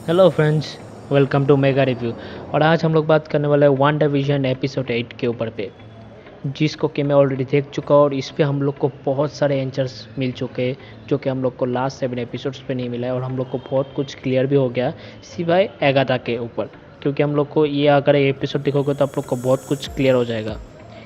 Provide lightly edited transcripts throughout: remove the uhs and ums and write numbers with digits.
Hello friends, welcome to mega review. और आज हम लोग बात करने वाले हैं वांडाविजन एपिसोड 8 के ऊपर पे, जिसको कि मैं ऑलरेडी देख चुका हूँ। और इस पे हम लोग को बहुत सारे आंसर्स मिल चुके हैं जो कि हम लोग को लास्ट 7 एपिसोड्स पे नहीं मिला है। और हम लोग को बहुत कुछ क्लियर भी हो गया सिवाय एगाथा के ऊपर, क्योंकि हम लोग को ये अगर एपिसोड देखोगे तो आप लोग को बहुत कुछ क्लियर हो जाएगा।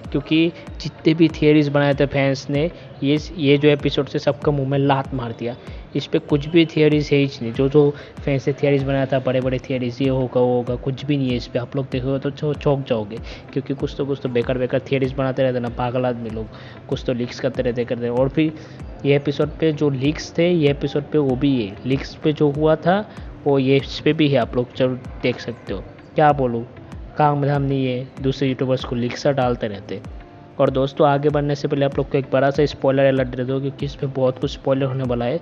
क्योंकि जितने भी थियरीज बनाए थे फैंस ने, ये जो एपिसोड से सबका मुंह में लात मार दिया। इस पे कुछ भी थियरीज है ही नहीं। जो फैंस ने थियरीज बनाया था, बड़े बड़े थियरीज, ये होगा वो होगा, कुछ भी नहीं है इस पे। आप लोग देखोगे तो चौंक जाओगे, क्योंकि कुछ तो बेकार बेकार थियरीज बनाते रहते ना पागल आदमी लोग। कुछ तो लीक्स करते और फिर ये एपिसोड पे जो लीक्स थे, ये एपिसोड पे वो भी है। लीक्स पे जो हुआ था वो ये इस पे भी है, आप लोग जरूर देख सकते हो। क्या बोलूँ, काम धाम नहीं है, दूसरे यूट्यूबर्स को लीक्स डालते रहते। और दोस्तों, आगे बढ़ने से पहले आप लोग को एक बड़ा सा स्पॉइलर अलर्ट दे दो, क्योंकि इस पर बहुत कुछ स्पॉइलर होने वाला है।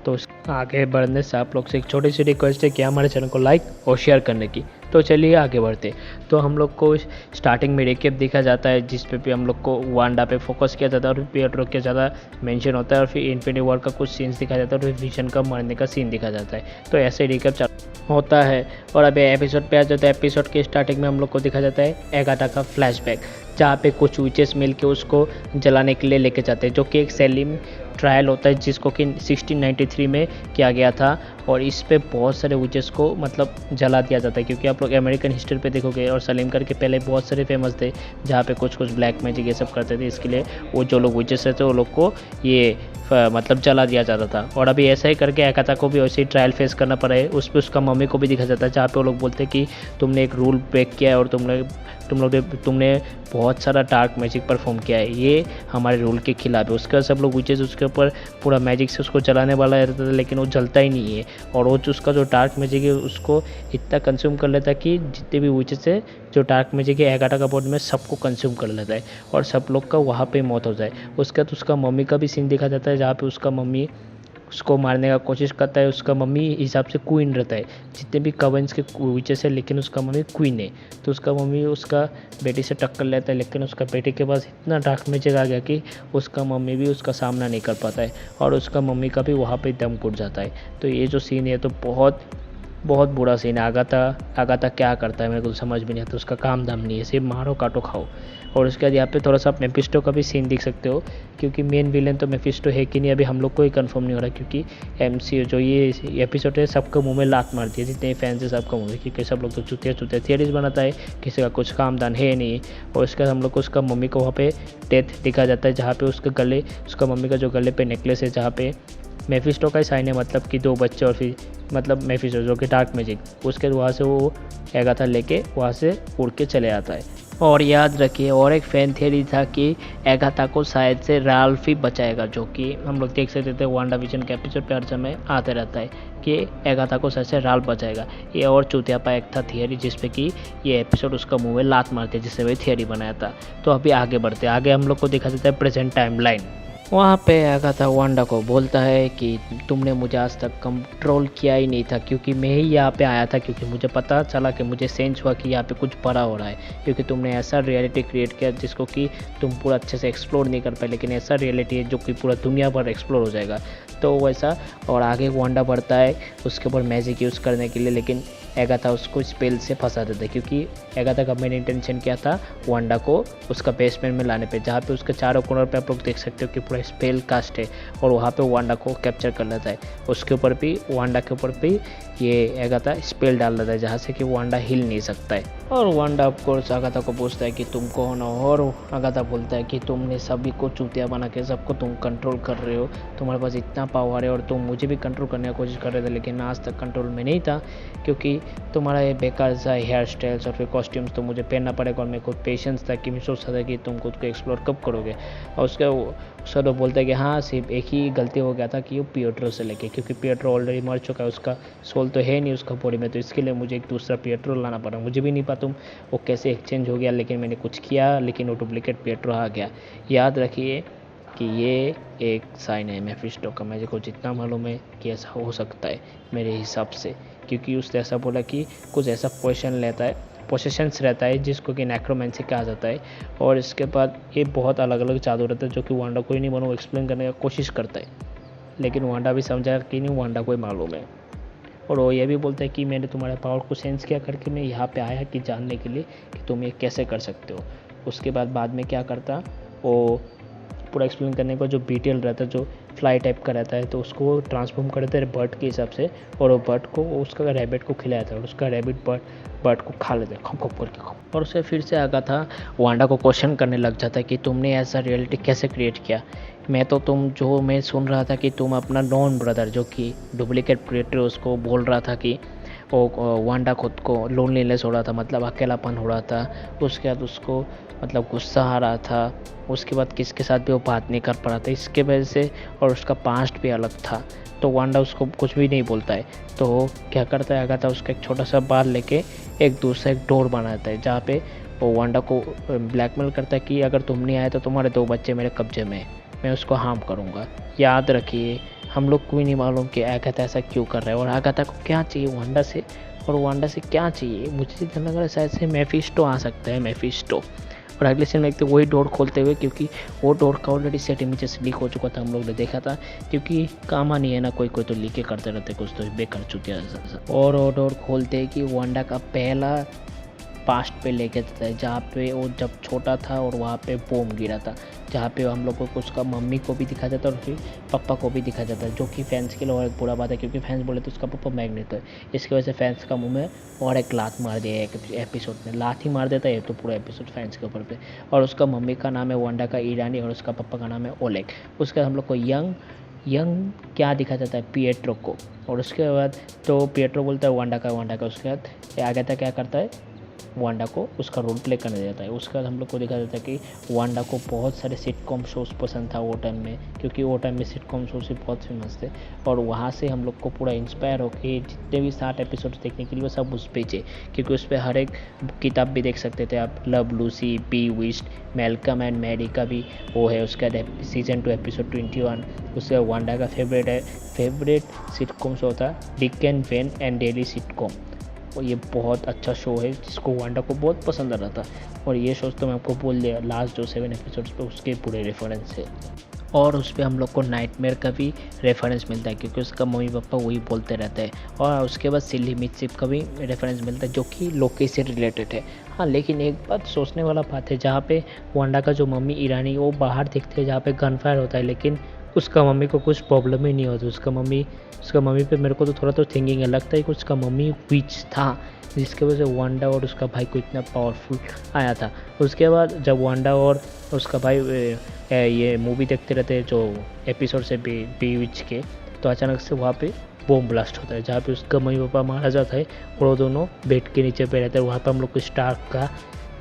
तो आगे बढ़ने से आप लोग से एक छोटी सी रिक्वेस्ट है कि हमारे चैनल को लाइक और शेयर करने की। तो चलिए आगे बढ़ते। तो हम लोग को स्टार्टिंग में रिकेप दिखा जाता है, जिस पे भी हम लोग को वांडा पे फोकस किया जाता है और पिएट्रो के ज़्यादा मेंशन होता है। और फिर इन्फिनिटी वॉर का कुछ सीन्स दिखा जाता है और फिर विजन का मरने का सीन दिखा जाता है। तो ऐसे रिकेप होता है। और अभी एपिसोड पे आ जाता है। एपिसोड के स्टार्टिंग में हम लोग को दिखा जाता है एगाथा का फ्लैशबैक, जहाँ पे कुछ विचेस मिल के उसको जलाने के लिए लेके जाते हैं, जो कि एक सैलिम ट्रायल होता है जिसको कि 1693 में किया गया था। और इस पे बहुत सारे विचेस को मतलब जला दिया जाता है, क्योंकि आप लोग अमेरिकन हिस्ट्री पे देखोगे और सलीम करके पहले बहुत सारे फेमस थे जहाँ पे कुछ ब्लैक मैजिक ये सब करते थे। इसके लिए वो जो लोग विचेस रहते वो लोग को ये मतलब जला दिया जाता था। और अभी ऐसा ही करके एगाथा को भी वैसे ही ट्रायल फेस करना पड़ा है। उस पर उसका मम्मी को भी दिखा जाता है, जहाँ पे वो लोग बोलते हैं कि तुमने एक रूल ब्रेक किया है और तुमने बहुत सारा डार्क मैजिक परफॉर्म किया है, ये हमारे रूल के खिलाफ है। उसके बाद सब लोग विचेस उसके ऊपर पूरा मैजिक से उसको जलाने वाला रहता था, लेकिन वो जलता ही नहीं है। और वो उसका जो डार्क मैजिक है उसको इतना कंज्यूम कर लेता है कि जितने भी विचेस है जो डार्क मैजिक है एगाथा का बॉडी में सबको कंज्यूम कर लेता है और सब लोग का वहाँ पे मौत हो जाए। उसके बाद उसका मम्मी का भी सीन दिखा जाता है, जहाँ पे उसका मम्मी उसको मारने का कोशिश करता है। उसका मम्मी हिसाब से क्वीन रहता है जितने भी कवंस के विचेस है, लेकिन उसका मम्मी क्वीन है। तो उसका मम्मी उसका बेटी से टक्कर लेता है, लेकिन उसका बेटी के पास इतना डार्क मैजिक आ गया कि उसका मम्मी भी उसका सामना नहीं कर पाता है और उसका मम्मी का भी वहाँ पे दम घुट जाता है। तो ये जो सीन है तो बहुत बहुत बुरा सीन है। आगाथा क्या करता है मेरे को समझ भी नहीं आता। उसका काम धाम नहीं है, सिर्फ मारो काटो खाओ। और उसके बाद यहाँ पे थोड़ा सा मेफिस्टो का भी सीन देख सकते हो, क्योंकि मेन विलेन तो मेफिस्टो है कि नहीं अभी हम लोग को ही कंफर्म नहीं हो रहा, क्योंकि एमसीयू जो ये एपिसोड है सबका मुंह में लात मारती है। जितने फैंस है सबका मुंह में, क्योंकि सब लोग तो चुतिया थियरीज बनाता है, किसी का कुछ काम दान है नहीं। और उसके बाद हम लोग को उसका मम्मी को वहाँ पे डेथ दिखा जाता है, जहाँ पे उसका मम्मी का जो गले पे नेकलेस है, जहाँ पे मेफिस्टो का ही साइन है, मतलब कि 2 बच्चे और फिर मतलब मेफिस्टो जो कि डार्क मैजिक। उसके वहाँ से वो एगाथा लेके वहाँ से उड़ के चले आता है। और याद रखिए, और एक फैन थियरी था कि एगाथा को शायद से राल्फ ही बचाएगा, जो कि हम लोग देख सकते थे वांडाविजन के एपिसोड पे हर समय आते रहता है कि एगाथा को शायद से राल्फ बचाएगा। ये और चूतियापा एक था थियरी, जिसपे कि ये एपिसोड उसका मुंह में लात मारते जिससे वही थियरी बनाया था। तो अभी आगे बढ़ते, आगे हम लोग को दिखा देता है प्रेजेंट टाइमलाइन। वहाँ पे एगाथा वांडा को बोलता है कि तुमने मुझे आज तक कंट्रोल किया ही नहीं था, क्योंकि मैं ही यहाँ पे आया था, क्योंकि मुझे पता चला कि मुझे सेंस हुआ कि यहाँ पे कुछ बड़ा हो रहा है, क्योंकि तुमने ऐसा रियलिटी क्रिएट किया जिसको कि तुम पूरा अच्छे से एक्सप्लोर नहीं कर पाए, लेकिन ऐसा रियलिटी है जो कि पूरा दुनिया भर एक्सप्लोर हो जाएगा। तो वैसा। और आगे वांडा बढ़ता है उसके ऊपर मैजिक यूज़ करने के लिए, लेकिन एगाथा उसको स्पेल से फंसा देता है, क्योंकि एगाथा का मेन इंटेंशन क्या था, वांडा को उसका बेसमेंट में लाने पे, जहाँ पे उसके चारों कॉर्नर पे आप लोग देख सकते हो कि पूरा स्पेल कास्ट है, और वहाँ पे वांडा को कैप्चर कर लेता है। उसके ऊपर भी वांडा के ऊपर भी ये एगाथा स्पेल डाल देता है, जहाँ से कि वांडा हिल नहीं सकता है। और वांडा ऑफकोर्स आगाथा को पूछता है कि तुम कौन हो, और आगाथा बोलता है कि तुमने सभी को चूतिया बना के सबको तुम कंट्रोल कर रहे हो, तुम्हारे पास इतना पावर है और तुम मुझे भी कंट्रोल करने की कोशिश कर रहे थे, लेकिन आज तक कंट्रोल में नहीं था, क्योंकि तुम्हारा ये बेकार सा हेयर स्टाइल्स और फिर कॉस्ट्यूम्स तो मुझे पहनना पड़ेगा। और मेरे को पेशेंस था कि मैं सोचता था कि तुम खुद को एक्सप्लोर कब करोगे। और उसका तो बोलता है कि हाँ, सिर्फ एक ही गलती हो गया था कि वो पिएट्रो से लेके, क्योंकि पिएट्रो ऑलरेडी मर चुका है, उसका सोल तो है नहीं उसका बॉडी में, तो इसके लिए मुझे एक दूसरा पिएट्रो लाना पड़ा। मुझे भी नहीं पता वो कैसे एक्सचेंज हो गया, लेकिन मैंने कुछ किया, लेकिन वो डुप्लीकेट पिएट्रो आ गया। याद रखिए कि ये एक साइन है मेफिस्टो का, मुझे को जितना मालूम है कि ऐसा हो सकता है मेरे हिसाब से, क्योंकि उसने ऐसा बोला कि कुछ ऐसा पोसेशंस रहता है जिसको कि नेक्रोमेंसी कहा जाता है। और इसके बाद ये बहुत अलग अलग जादू रहता है, जो कि वांडा को ही नहीं मालूम, एक्सप्लेन करने का कोशिश करता है, लेकिन वांडा भी समझा कि नहीं वांडा को ही मालूम है। और वो ये भी बोलता है कि मैंने तुम्हारे पावर को सेंस किया करके मैं यहाँ पे आया कि जानने के लिए कि तुम ये कैसे कर सकते हो। उसके बाद में क्या करता, वो पूरा एक्सप्लेन करने को जो बीटेल रहता है जो फ्लाई टाइप का रहता है, तो उसको ट्रांसफॉर्म कर देता है बर्ड के हिसाब से, और वो बर्ड को उसका रैबिट को खिलाया था और उसका रैबिट बर्ड को खा लेता है खप खप करके। और उसे फिर से आगा था वांडा को क्वेश्चन करने लग जाता है कि तुमने ऐसा रियलिटी कैसे क्रिएट किया। मैं सुन रहा था कि तुम अपना नॉन ब्रदर जो कि डुप्लीकेट क्रिएटर उसको बोल रहा था कि वो वांडा खुद को लोनलीनेस हो रहा था, मतलब अकेलापन हो रहा था। उसके बाद उसको मतलब गुस्सा आ रहा था। उसके बाद किसके साथ भी वो बात नहीं कर पा रहा था इसके वजह से, और उसका पास्ट भी अलग था। तो वांडा उसको कुछ भी नहीं बोलता है। तो क्या करता है आगाथा, उसका एक छोटा सा बाल लेके एक दूसरा एक डोर बनाता है जहाँ पे वो वांडा को ब्लैकमेल करता है कि अगर तुम नहीं आए तो तुम्हारे 2 बच्चे मेरे कब्जे में, मैं उसको हार्म करूँगा। याद रखिए, हम लोग को भी नहीं मालूम कि आगाथा ऐसा क्यों कर रहा है और आगाथा को क्या चाहिए वांडा से, और वांडा से क्या चाहिए। मुझे जितना लग रहा है शायद से मेफिस्टो आ सकता है, मेफिस्टो। और अगले सीन में देखते वही डोर खोलते हुए, क्योंकि वो डोर का ऑलरेडी सेट इमेजेस लीक हो चुका था, हम लोग ने देखा था। क्योंकि काम नहीं है ना, कोई तो लीकें करते रहते, कुछ तो बेकार चुके हैं। और वो डोर खोलते हैं कि वांडा का पहला पास्ट पे लेके जाता है जहाँ पे वो जब छोटा था और वहाँ पे बॉम्ब गिरा था, जहाँ पे हम लोग को उसका मम्मी को भी दिखा जाता है और फिर पापा को भी दिखा जाता है, जो कि फैंस के लिए और एक बुरा बात है, क्योंकि फैंस बोले तो उसका पापा मैग्नेट है। इसकी वजह से फैंस का मुंह में और एक लात मार दिया एक एपिसोड में, लात ही मार देता है तो पूरा एपिसोड फैंस के ऊपर पे। और उसका मम्मी का नाम है वांडा का ईरानी और उसका पापा का नाम है ओलेग। उसके हम लोग को यंग क्या दिखा जाता है, पिएट्रो को। और उसके बाद तो पिएट्रो बोलता है वांडा का। उसके बाद आगाथा क्या करता है, वांडा को उसका रोल प्ले करने देता है। उसके बाद हम लोग को दिखा जाता है कि वांडा को बहुत सारे सिटकॉम शोज़ पसंद था वो टाइम में, क्योंकि वो टाइम में सिटकॉम शोज़ भी बहुत फेमस थे। और वहाँ से हम लोग को पूरा इंस्पायर होकर जितने भी 60 एपिसोड्स देखने के लिए वो सब उस पे थे, क्योंकि उस पर हर एक किताब भी देख सकते थे आप। Love Lucy, be wished, Malcolm and Mary का भी वो है। उसका सीजन 2 एपिसोड 21। उसका वांडा का फेवरेट सिटकॉम शो था Dick and when and daily sitcom. और ये बहुत अच्छा शो है जिसको वांडा को बहुत पसंद आ रहा था। और ये शोज तो मैं आपको बोल दिया, लास्ट जो 7 एपिसोड्स पे उसके पूरे रेफरेंस है। और उस पर हम लोग को नाइटमेयर का भी रेफरेंस मिलता है, क्योंकि उसका मम्मी पापा वही बोलते रहते हैं। और उसके बाद सिली मिडशिप का भी रेफरेंस मिलता है, जो कि लोकी से रिलेटेड है। हाँ, लेकिन एक बात सोचने वाला बात है, जहाँ पे वांडा का जो मम्मी ईरानी वो बाहर दिखते हैं जहाँ पे गन फायर होता है, लेकिन उसका मम्मी को कुछ प्रॉब्लम ही नहीं होती। उसका मम्मी पे मेरे को तो थोड़ा तो थिंकिंग लगता है कि उसका मम्मी विच था, जिसके वजह से वांडा और उसका भाई को इतना पावरफुल आया था। उसके बाद जब वांडा और उसका भाई ये मूवी देखते रहते हैं जो एपिसोड से बी विच के, तो अचानक से वहाँ पे बॉम्ब ब्लास्ट होता है जहाँ पे उसका मम्मी पापा मारा जाता है और वो दोनों बेड के नीचे पे रहते हैं। वहाँ पे हम लोग को स्टार्क का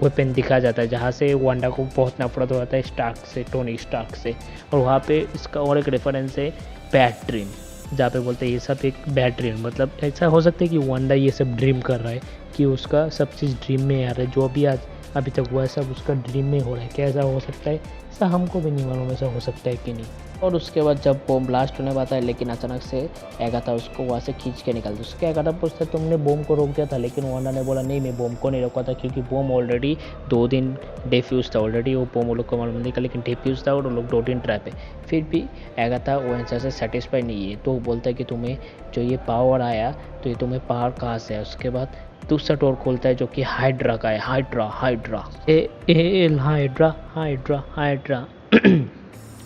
वेपन दिखा जाता है, जहाँ से वांडा को बहुत नफरत हो जाता है स्टार्क से, टोनी स्टार्क से। और वहाँ पे इसका और एक रेफरेंस है बैड ड्रीम, जहाँ पे बोलते हैं ये सब एक बैड ड्रीम, मतलब ऐसा हो सकता है कि वांडा ये सब ड्रीम कर रहा है, कि उसका सब चीज़ ड्रीम में आ रहा है, जो भी अभी तक हुआ है सब उसका ड्रीम में हो रहा है। क्या ऐसा हो सकता है? ऐसा हमको भी नहीं मालूम ऐसा हो सकता है कि नहीं। और उसके बाद जब बॉम्ब ब्लास्ट होने वाला है, लेकिन अचानक से आगाथा उसको वहाँ से खींच के निकलता है। उसके आगाथा पूछता है तुमने बॉम्ब को रोक दिया था, लेकिन वांडा ने बोला नहीं, मैं बॉम्ब को नहीं रोका था, क्योंकि बॉम्ब ऑलरेडी 2 दिन डिफ्यूज था। ऑलरेडी वो बॉम्ब वो लोग को मालूम नहीं था, लेकिन डिफ्यूज था और वो लोग 2 दिन ट्रैप है। फिर भी आगाथा वो आंसर से सेटिस्फाई नहीं है, तो वो बोलता है कि तुम्हें जो ये पावर आया, तो ये तुम्हें पावर कहाँ से है। उसके बाद दूसरा डोर खोलता है जो कि हाइड्रा का है, हाइड्रा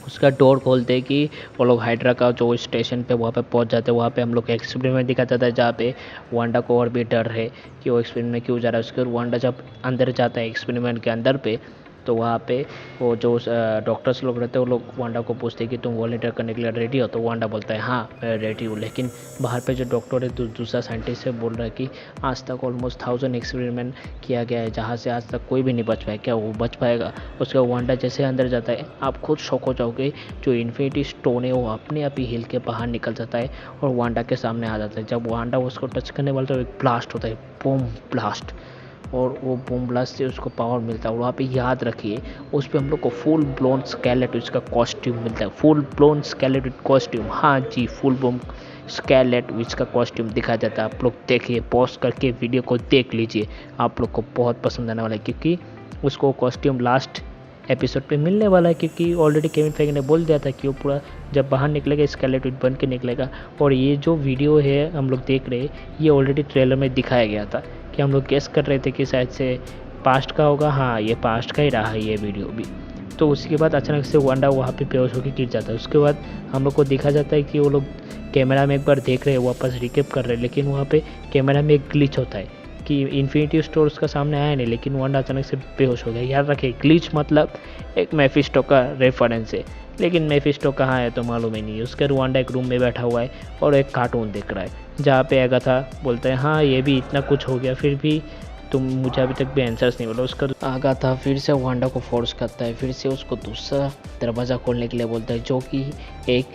उसका डोर खोलते हैं कि वो लोग हाइड्रा का जो स्टेशन पे वहाँ पे पहुँच जाते हैं। वहाँ पे हम लोग एक्सपेरिमेंट दिखा जाता है, जहाँ पे वांडा को और भी डर है कि वो एक्सपेरिमेंट में क्यों जा रहा है। उसके बाद वांडा जब अंदर जाता है एक्सपेरिमेंट के अंदर पे, तो वहाँ पे वो जो डॉक्टर्स लोग रहते हैं वो लोग वांडा को पूछते हैं कि तुम वॉलंटियर करने के लिए रेडी हो, तो वांडा बोलता है हाँ मैं रेडी हूँ। लेकिन बाहर पे जो डॉक्टर है दूसरा साइंटिस्ट है बोल रहा है कि आज तक ऑलमोस्ट 1000 एक्सपेरिमेंट किया गया है, जहाँ से आज तक कोई भी नहीं बच पाया, क्या वो बच पाएगा। उसके बाद वांडा जैसे अंदर जाता है, आप खुद शॉक हो जाओगे, जो इन्फिनिटी स्टोन है वो अपने आप ही हिल के बाहर निकल जाता है और वांडा के सामने आ जाता है। जब वांडा उसको टच करने वाला तो एक ब्लास्ट होता है, बूम ब्लास्ट, और वो बूम ब्लास्ट से उसको पावर मिलता है। और वहाँ पे याद रखिए उस पर हम लोग को फुल ब्लोन स्केलेट उसका कॉस्ट्यूम मिलता है, फुल ब्लोन स्केलेट कॉस्ट्यूम। हाँ जी, फुल ब्लोन स्केलेट इसका कॉस्ट्यूम दिखा जाता है। आप लोग देखिए, पॉज करके वीडियो को देख लीजिए, आप लोग को बहुत पसंद आने वाला है, क्योंकि उसको कॉस्ट्यूम लास्ट एपिसोड पे मिलने वाला है, क्योंकि ऑलरेडी केविन फेगे ने बोल दिया था कि वो पूरा जब बाहर निकलेगा स्कारलेट विच बन के निकलेगा। और ये जो वीडियो है हम लोग देख रहे हैं ये ऑलरेडी ट्रेलर में दिखाया गया था कि हम लोग गेस कर रहे थे कि शायद से पास्ट का होगा। हाँ, ये पास्ट का ही रहा है ये वीडियो भी। तो उसके बाद अचानक से वांडा वहाँ पे बेहोश होकर गिर जाता है। उसके बाद हम लोग को दिखा जाता है कि वो लोग कैमरा में एक बार देख रहे हैं, वापस रिकेप कर रहे हैं, लेकिन वहाँ पे कैमरा में एक ग्लिच होता है कि इन्फिनिटी स्टोर उसका सामने आया नहीं, लेकिन वांडा अचानक से बेहोश हो गया। याद रखिए, ग्लिच मतलब एक मेफिस्टो का रेफरेंस है, लेकिन मेफिस्टो कहाँ है तो मालूम ही नहीं है। उसके वांडा एक रूम में बैठा हुआ है और एक कार्टून देख रहा है जहाँ पे आगाथा बोलता है हाँ ये भी इतना कुछ हो गया, फिर भी तुम मुझे अभी तक भी आंसर्स नहीं बोला। उसका आगाथा फिर से वांडा को फोर्स करता है, फिर से उसको दूसरा दरवाज़ा खोलने के लिए बोलता है, जो कि एक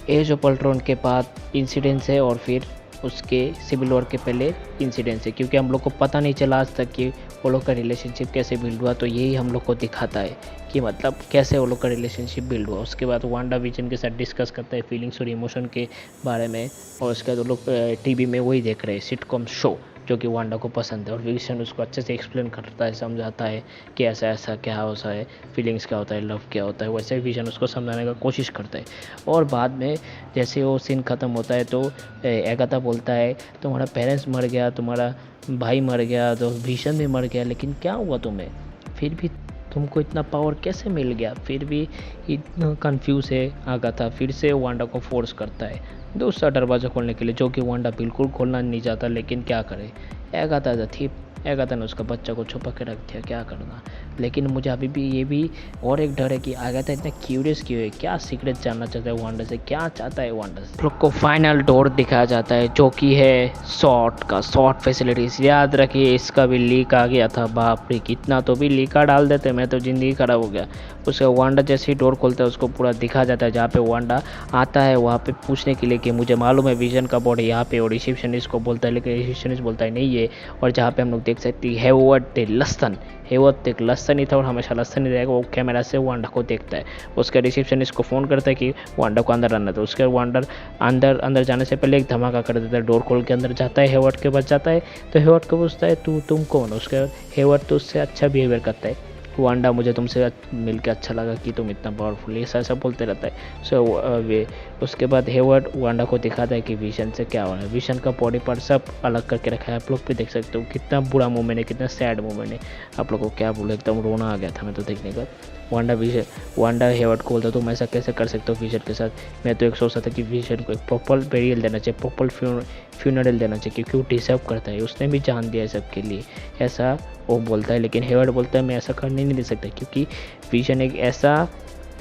एज ऑफ अल्ट्रॉन के बाद इंसिडेंस है और फिर उसके सिविल वॉर के पहले इंसिडेंस है, क्योंकि हम लोग को पता नहीं चला आज तक कि वो लोग का रिलेशनशिप कैसे बिल्ड हुआ। तो यही हम लोग को दिखाता है कि मतलब कैसे वो लोग का रिलेशनशिप बिल्ड हुआ। उसके बाद वांडा विजन के साथ डिस्कस करता है फीलिंग्स और इमोशन के बारे में, और उसके बाद वो लोग टीवी में वही देख रहे हैं सिटकॉम शो जो कि वांडा को पसंद है। और विजन उसको अच्छे से एक्सप्लेन करता है, समझाता है कि ऐसा ऐसा क्या होता है, फीलिंग्स क्या होता है, लव क्या होता है। वैसे विजन उसको समझाने का कोशिश करता है। और बाद में जैसे वो सीन ख़त्म होता है तो आगाथा बोलता है तुम्हारा पेरेंट्स मर गया, तुम्हारा भाई मर गया, तो विजन भी मर गया, लेकिन क्या हुआ तुम्हें, फिर भी तुमको इतना पावर कैसे मिल गया, फिर भी इतना कंफ्यूज है आगाथा। फिर से वांडा को फोर्स करता है दूसरा दरवाज़ा खोलने के लिए, जो कि वांडा बिल्कुल खोलना नहीं चाहता, लेकिन क्या करे, आगाथा थी। आगाथा ने उसका बच्चा को छुपा के रख दिया, क्या करना। लेकिन मुझे अभी भी ये भी और एक डर है कि आगाथा इतना क्यूरियस क्यों है, क्या सीक्रेट जानना चाहता है वांडा से, क्या चाहता है वांडा से। लोग को फाइनल डोर दिखाया जाता है जो कि है शॉर्ट का, शॉर्ट फैसिलिटीज। याद रखिए इसका भी लीक आ गया था, बाप रे कितना तो भी लीका डाल देते, मैं तो ज़िंदगी खराब हो गया। उसका वांडा जैसे ही डोर खोलता है उसको पूरा दिखा जाता है, जहाँ पे वांडा आता है वहाँ पे पूछने के लिए कि मुझे मालूम है विजन का बॉडी यहाँ पे, और रिसेप्शनिस्ट को बोलता है, लेकिन रिसेप्शनिस्ट बोलता है नहीं है। और जहाँ पे हम लोग देख सकते हैं हेवर्ड लसन, हेवर्ड एक लसन ही था और हमेशा लसन ही रहेगा। वो कैमरा से वांडा को देखता है, उसका रिसेप्शनिस्ट को फ़ोन करता है कि वांडा को अंदर आना था। उसके वांडा अंदर जाने से पहले एक धमाका कर देता है, डोर खोल के अंदर जाता है, हेवर्ड के पास जाता है। तो हेवर्ड को पूछता है तुम कौन हो। उसके हेवर्ड तो उससे अच्छा बिहेवियर करता है, वांडा मुझे तुमसे मिलकर अच्छा लगा कि तुम इतना पावरफुल, ऐसा ऐसा बोलते रहता है। उसके बाद हेवर्ड वांडा को दिखाता है कि विजन से क्या हो रहा है। विजन का बॉडी पार्ट सब अलग करके रखा है, आप लोग भी देख सकते हो। कितना बुरा मोमेंट है, कितना सैड मोमेंट है, आप लोग को क्या बोले, एकदम रोना आ गया था मैं तो देखने का। वांडा हेवर्ड को बोलता तुम ऐसा कैसे कर सकते हो विजन के साथ। मैं तो एक सोचता था कि विजन को एक प्रॉपर बेरियल देना चाहिए, प्रॉपर फ्यूनरल देना चाहिए, क्योंकि वो डिजर्व करता है, उसने भी जान दिया है सबके लिए, ऐसा वो बोलता है। लेकिन हेवर्ड बोलता है मैं ऐसा करने नहीं दे सकता, क्योंकि विजन एक ऐसा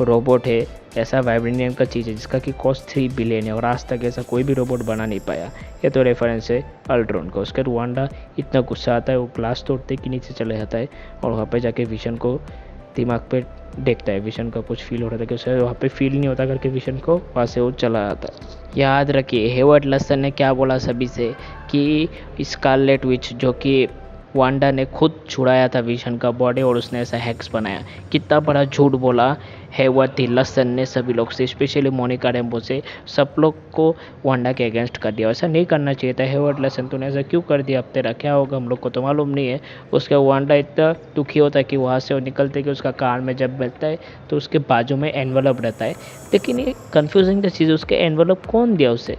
रोबोट है, ऐसा वाइब्रेनियम का चीज़ है जिसका कि कॉस्ट 3 बिलियन है, और आज तक ऐसा कोई भी रोबोट बना नहीं पाया। ये तो रेफरेंस है अल्ट्रॉन का। उसके वांडा इतना गुस्सा आता है, वो ग्लास तोड़ते के नीचे चले जाता है और वहाँ पे जाके विजन को दिमाग पे देखता है। विजन का कुछ फील हो रहा था कि उसे वहाँ पे फील नहीं होता करके विजन को वहाँ से वो चला जाता है। याद रखिए हेवर्ड लसन ने क्या बोला सभी से कि स्कारलेट विच, जो कि वांडा ने खुद छुड़ाया था विजन का बॉडी और उसने ऐसा हैक्स बनाया। कितना बड़ा झूठ बोला हेवर्ड लसन ने सभी लोग से, स्पेशली मोनिका रेम्बो से, सब लोग को वांडा के अगेंस्ट कर दिया। ऐसा नहीं करना चाहिए था हेवर्ड लसन, तूने ऐसा क्यों कर दिया, अब तेरा क्या होगा हम लोग को तो मालूम नहीं है। उसका वांडा इतना दुखी होता है कि वहाँ से वो निकलते कि उसका कार में जब बैठता है तो उसके बाजू में एनवलप रहता है, लेकिन ये कन्फ्यूजिंग चीज़ है, उसके एनवलप कौन दिया उसे।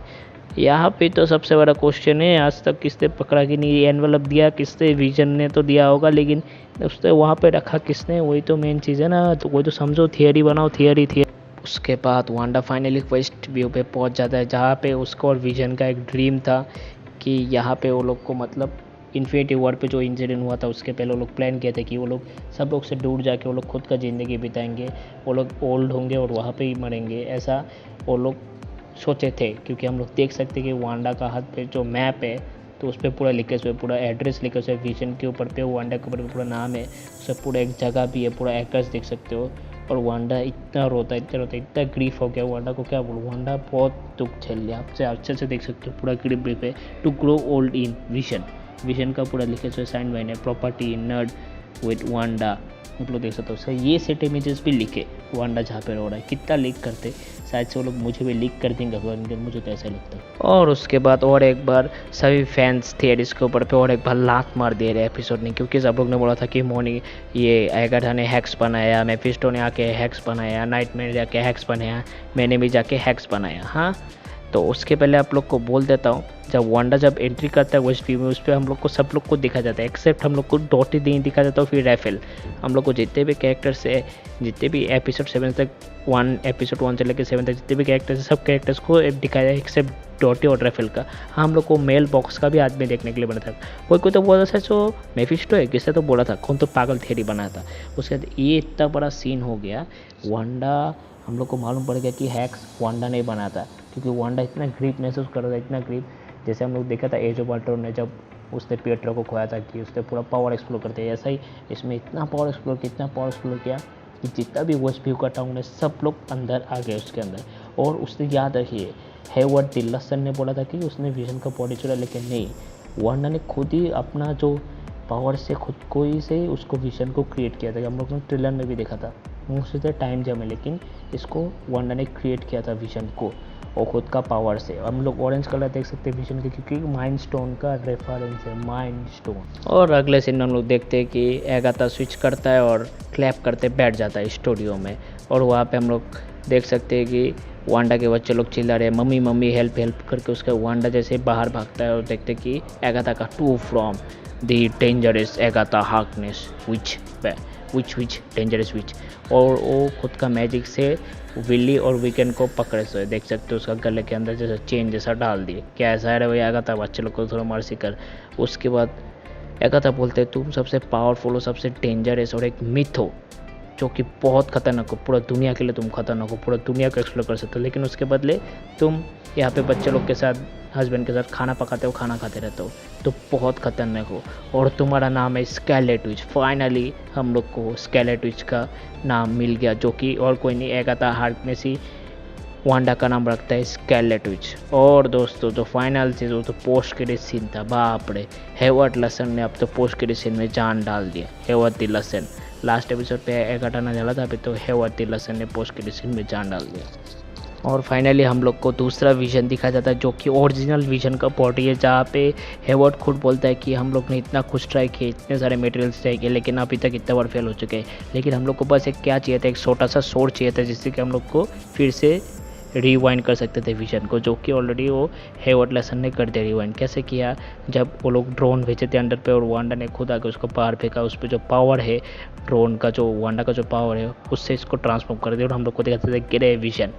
यहाँ पे तो सबसे बड़ा क्वेश्चन है, आज तक किसने पकड़ा कि नहीं, एनवलप दिया किसने, विजन ने तो दिया होगा, लेकिन उसने वहाँ पे रखा किसने, वही तो मेन चीज़ है ना। तो वही तो समझो, थियरी बनाओ, थियरी। उसके बाद वांडा फाइनली वेस्ट व्यू पे पहुँच जाता है, जहाँ पे उसको और विजन का एक ड्रीम था कि यहाँ पे वो लोग को मतलब इन्फिनिटी वॉर पे जो इंसिडेंट हुआ था उसके पहले वो लोग प्लान किए थे कि वो लोग सब लोग से दूर जाके वो लोग खुद का ज़िंदगी बिताएंगे, वो लोग ओल्ड होंगे और वहाँ पे ही मरेंगे, ऐसा वो लोग सोचे थे। क्योंकि हम लोग देख सकते हैं कि वांडा का हाथ पे जो मैप है तो उस पर पूरा लिखे हुए, पूरा एड्रेस लिखे हुए, विजन के ऊपर पे वांडा के ऊपर पूरा नाम है, उससे पूरा एक जगह भी है, पूरा एड्रेस देख सकते हो। और वांडा इतना रोता इतना ग्रीफ हो गया, वांडा को क्या बोलूँ, वांडा बहुत दुख झेल लिया। आपसे अच्छे से देख सकते हो पूरा ग्रीफ है, to grow old in vision का पूरा लिखे हुए साइन वाइन है, प्रॉपर्टी नर्ड विद वांडा, आप लोग देख सकते हो। सर ये सेट इमेजेस भी लिखे वांडा जहाँ पे रो रहा है, कितना लीक करते, शायद से वो लोग मुझे भी लीक कर देंगे अगर, मुझे तो ऐसा लगता है। और उसके बाद और एक बार सभी फैंस थे इसके ऊपर पे और एक बार लात मार दे रहे एपिसोड ने, क्योंकि सब लोग ने बोला था कि मोनी ये एगाथा ने हैक्स बनाया, मेफिस्टो ने आके हैक्स बनाया, नाइटमेयर ने जाके हैक्स बनाया, मैंने भी जाके हैक्स बनाया। हाँ, तो उसके पहले आप लोग को बोल देता हूँ, जब वांडा जब एंट्री करता है वेस्ट व्यू में, उस पर हम लोग को सब लोग को दिखा जाता है, एक्सेप्ट हम लोग को डॉटी नहीं दिखा जाता, फिर राइफल। हम लोग को जितने भी कैरेक्टर्स है, जितने भी एपिसोड 7 तक, एपिसोड 1 से लेकर 7 तक जितने भी कैरेक्टर्स है, सब कैरेक्टर्स को दिखाया है एक्सेप्ट डॉटी और राइफल का। हाँ, हम लोग को मेल बॉक्स का भी आदमी देखने के लिए बना था। कोई तो बोला था जो मेफिस्टो है, किसने तो बोला था, कौन तो पागल थियरी बना था। उसके बाद ये इतना बड़ा सीन हो गया, वांडा हम लोग को मालूम पड़ गया कि हैक्स वांडा नहीं बना था, क्योंकि वांडा इतना ग्रीप महसूस कर रहा था, इतना ग्रीप, जैसे हम लोग देखा था एज ऑफ अल्ट्रॉन ने जब उसने पिएट्रो को खोया था कि उसने पूरा पावर एक्सप्लोर करते हैं, ऐसा ही इसमें इतना पावर एक्सप्लोर किया, इतना पावर एक्सप्लोर किया कि जितना भी वेस्ट व्यू का टाउन है सब लोग अंदर आ गए उसके अंदर। और उसने याद रखिए, हेवर्ड तिल्लसन ने बोला था कि उसने विजन का बॉडी चुरा, लेकिन नहीं, वांडा ने खुद ही अपना जो पावर से खुद को ही से उसको विजन को क्रिएट किया था। हम लोग ने ट्रेलर में भी देखा था, उससे टाइम जम है, लेकिन इसको वांडा ने क्रिएट किया था विजन को और खुद का पावर से। हम लोग ऑरेंज कलर देख सकते हैं विजन के, क्योंकि माइंड स्टोन का रेफरेंस है, माइंड स्टोन। और अगले सीन में हम लोग देखते हैं कि एगाथा स्विच करता है और क्लैप करते बैठ जाता है स्टूडियो में, और वहाँ पे हम लोग देख सकते हैं कि वांडा के बच्चे लोग चिल्ला रहे हैं मम्मी मम्मी हेल्प हेल्प करके। उसका वांडा जैसे बाहर भागता है और देखते कि एगाथा का two from the dangerous Agatha Harkness witch dangerous witch, और वो खुद का मैजिक से विल्ली और वीकेंड को पकड़े से देख सकते हो, उसका गले के अंदर जैसा चेन जैसा डाल दिए। क्या ऐसा है भाई एगाथा, बच्चे लोग को थोड़ा मर्सी कर। उसके बाद एगाथा बोलते तुम सबसे पावरफुल हो, सबसे डेंजरस और एक मिथ हो जो कि बहुत खतरनाक हो, पूरा दुनिया के लिए तुम खतरनाक हो, पूरा दुनिया को एक्सप्लोर कर सकते हो, लेकिन उसके बदले तुम यहाँ पे बच्चे लोग के साथ, हस्बैंड के साथ खाना पकाते हो, खाना खाते रहते हो, तो बहुत खतरनाक हो, और तुम्हारा नाम है स्केलेट विच। फाइनली हम लोग को स्केलेट विच का नाम मिल गया, जो कि और कोई नहीं एगाथा हार्कनेस ही वांडा का नाम रखता है स्केलेट विच। और दोस्तों जो फाइनल चीज़ वो तो पोस्ट क्रेडिट सीन था, बाप रे, हेवर्ड लसन ने अब तो पोस्ट क्रेडिट सीन में जान डाल दिया। हेवर्ड द लसन लास्ट एपिसोड पे एगाथा ने डाला था, अभी तो हेवर्ड द लसन ने पोस्ट क्रेडिट सीन में जान डाल दिया। और फाइनली हम लोग को दूसरा विजन दिखा जाता है, जो कि ओरिजिनल विजन का बॉडी है, जहाँ पे हेवर्ड खुद बोलता है कि हम लोग ने इतना कुछ ट्राई किए, इतने सारे मटेरियल्स ट्राई किए, लेकिन अभी तक इतना बार फेल हो चुके हैं, लेकिन हम लोग को बस एक क्या चाहिए था, एक छोटा सा सोर्ड चाहिए था, जिससे कि हम लोग को फिर से रिवाइंड कर सकते थे विजन को, जो कि ऑलरेडी वो हेवर्ड लसन ने कर दिया रिवाइंड। कैसे किया, जब वो लोग ड्रोन भेजे थे अंडर पे और वांडा ने खुद आके उसको बाहर फेंका, उस पर जो पावर है ड्रोन का, जो वांडा का जो पावर है उससे इसको ट्रांसफॉर्म कर दिया, और हम लोग को दिखाते थे ग्रे विजन,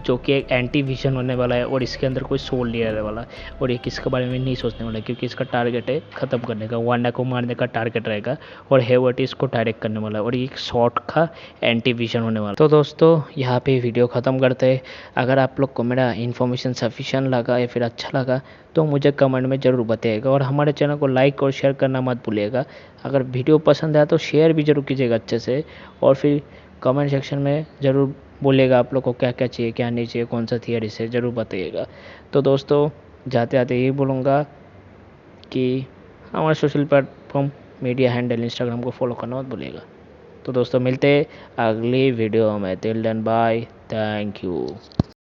जो कि एक एंटी विजन होने वाला है, और इसके अंदर कोई सोल नहीं रहने वाला, और ये किसके बारे में नहीं सोचने वाला है, क्योंकि इसका टारगेट है ख़त्म करने का, वांडा को मारने का टारगेट रहेगा, और हेवर्ड इसको डायरेक्ट करने वाला है, और ये एक शॉर्ट का एंटी विजन होने वाला। तो दोस्तों यहाँ पे वीडियो ख़त्म करते हैं। अगर आप लोग को मेरा इन्फॉर्मेशन सफिशिएंट लगा या फिर अच्छा लगा तो मुझे कमेंट में ज़रूर बताइएगा, और हमारे चैनल को लाइक और शेयर करना मत भूलिएगा। अगर वीडियो पसंद आया तो शेयर भी ज़रूर कीजिएगा अच्छे से, और फिर कमेंट सेक्शन में ज़रूर बोलिएगा आप लोग को क्या क्या चाहिए क्या नहीं चाहिए, कौन सा थियरी से ज़रूर बताइएगा। तो दोस्तों जाते आते यही बोलूँगा कि हमारे social platform media handle Instagram को फॉलो करना मत भूलिएगा। तो दोस्तों मिलते हैं अगली वीडियो में, till then bye, thank you.